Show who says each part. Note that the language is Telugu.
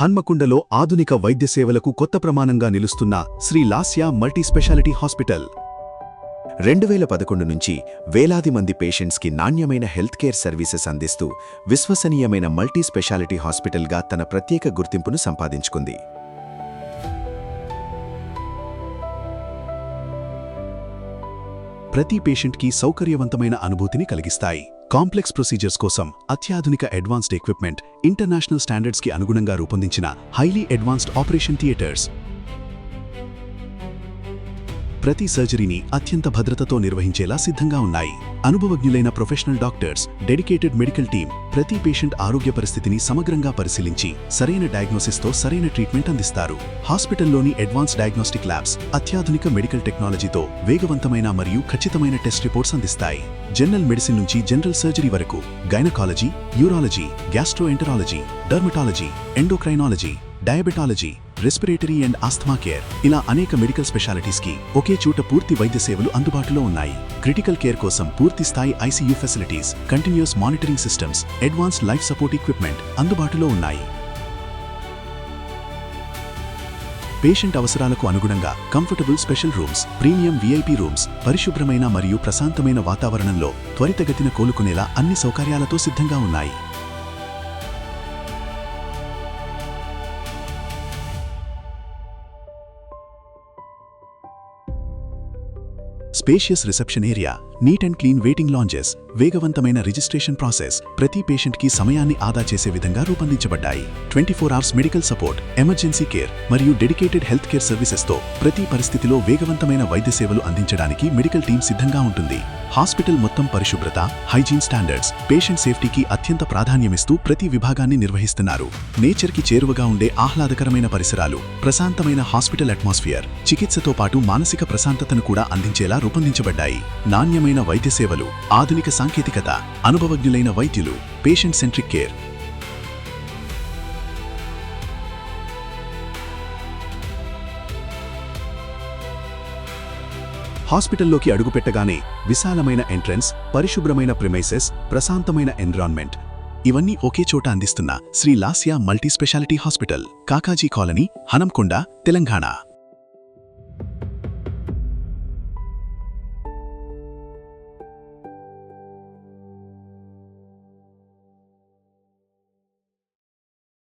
Speaker 1: హన్మకొండలో ఆధునిక వైద్య సేవలకు కొత్త ప్రమాణంగా నిలుస్తున్న Sri Lasya multi speciality hospital
Speaker 2: 2011 నుంచి వేలాది మంది పేషెంట్స్కి నాణ్యమైన హెల్త్ కేర్ సర్వీసెస్ అందిస్తూ విశ్వసనీయమైన మల్టీ స్పెషాలిటీ హాస్పిటల్గా తన ప్రత్యేక గుర్తింపును సంపాదించుకుంది.
Speaker 1: ప్రతి పేషెంట్కి సౌకర్యవంతమైన అనుభూతిని కలిగిస్తాయి. కాంప్లెక్స్ ప్రొసీజర్స్ కోసం అత్యాధునిక అడ్వాన్స్డ్ ఎక్విప్మెంట్, ఇంటర్నేషనల్ స్టాండర్డ్స్కి అనుగుణంగా రూపొందించిన హైలీ అడ్వాన్స్డ్ ఆపరేషన్ థియేటర్స్, ప్రతి సర్జరీని అత్యంత భద్రతతో నిర్వహించేలా సిద్ధంగా ఉన్నాయి. అనుభవజ్ఞులైన professional doctors, dedicated medical team ప్రతి పేషెంట్ ఆరోగ్య పరిస్థితిని సమగ్రంగా పరిశీలించి సరైన డయాగ్నోసిస్తో సరైన ట్రీట్మెంట్ అందిస్తారు. హాస్పిటల్లోని అడ్వాన్స్ డయాగ్నోస్టిక్ ల్యాబ్స్ అత్యాధునిక మెడికల్ టెక్నాలజీతో వేగవంతమైన మరియు ఖచ్చితమైన టెస్ట్ రిపోర్ట్స్ అందిస్తాయి. జనరల్ మెడిసిన్ నుంచి జనరల్ సర్జరీ వరకు, gynaecology, urology, gastroenterology, dermatology, endocrinology, diabetology, respiratory and ఆస్థమా care ఇలా అనేక మెడికల్ స్పెషాలిటీస్కి ఒకే చోట పూర్తి వైద్య సేవలు అందుబాటులో ఉన్నాయి. క్రిటికల్ కేర్ కోసం పూర్తి స్థాయి ICU facilities, continuous monitoring systems, advanced life support equipment అందుబాటులో ఉన్నాయి. పేషెంట్ అవసరాలకు అనుగుణంగా comfortable special rooms, premium VIP rooms, పరిశుభ్రమైన మరియు ప్రశాంతమైన వాతావరణంలో త్వరితగతిన కోలుకునేలా అన్ని సౌకర్యాలతో సిద్ధంగా ఉన్నాయి. Spacious reception area, neat and clean waiting lounges, వేగవంతమైన రిజిస్ట్రేషన్ ప్రాసెస్ ప్రతి పేషెంట్కి సమయాన్ని ఆదా చేసే విధంగా రూపొందించబడ్డాయి. 24 hours medical support, emergency care మరియు డెడికేటెడ్ హెల్త్ కేర్ సర్వీసెస్తో ప్రతి పరిస్థితిలో వేగవంతమైన వైద్య సేవలు అందించడానికి మెడికల్ టీం సిద్ధంగా ఉంటుంది. హాస్పిటల్ మొత్తం పరిశుభ్రత, హైజీన్ స్టాండర్డ్స్, పేషెంట్ సేఫ్టీకి అత్యంత ప్రాధాన్యమిస్తూ ప్రతి విభాగాన్ని నిర్వహిస్తున్నారు. నేచర్కి చేరువగా ఉండే ఆహ్లాదకరమైన పరిసరాలు, ప్రశాంతమైన హాస్పిటల్ అట్మాస్ఫియర్, చికిత్సతో పాటు మానసిక ప్రశాంతతను కూడా అందించేలా రూపొందించబడ్డాయి. నాణ్యమైన వైద్య సేవలు, ఆధునిక సాంకేతికత, అనుభవజ్ఞులైన వైద్యులు, పేషెంట్ సెంట్రిక్ కేర్. హాస్పిటల్లోకి అడుగుపెట్టగానే విశాలమైన ఎంట్రన్స్, పరిశుభ్రమైన ప్రిమైసెస్, ప్రశాంతమైన ఎన్విరాన్మెంట్ ఇవన్నీ ఒకే చోట అందిస్తున్న Shri Lasya multi speciality hospital, Kakaji colony, Hanamkonda, Telangana.